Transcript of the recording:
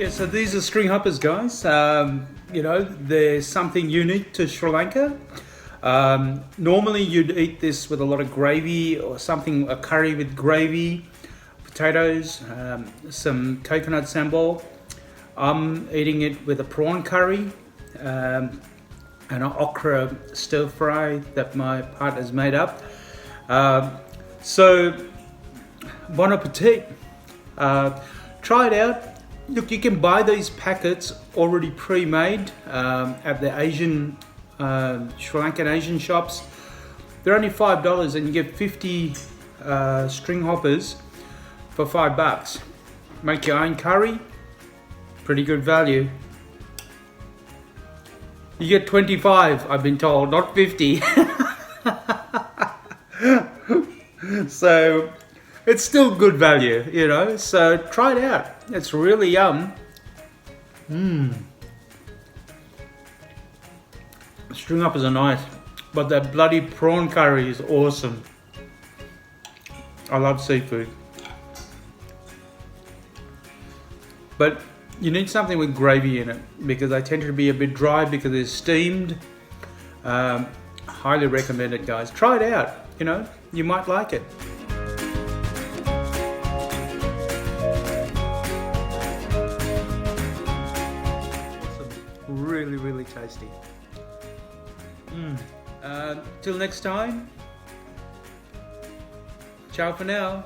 Yeah, so these are string hoppers, guys. You know, they're something unique to Sri Lanka. Normally you'd eat this with a lot of gravy or something, a curry with gravy, potatoes, some coconut sambal. I'm eating it with a prawn curry and an okra stir fry that my partner's made up. So, bon appetit. Try it out. Look, you can buy these packets already pre-made at the Asian, Sri Lankan Asian shops. They're only $5 and you get 50 string hoppers for $5. Make your own curry, pretty good value. You get 25, I've been told, not 50. So it's still good value, you know, so try it out. It's really yum. String hoppers are nice, but that bloody prawn curry is awesome. I love seafood. But you need something with gravy in it because they tend to be a bit dry because they're steamed. Highly recommend it, guys. Try it out, you know, you might like it. Really, really tasty. Till next time. Ciao for now.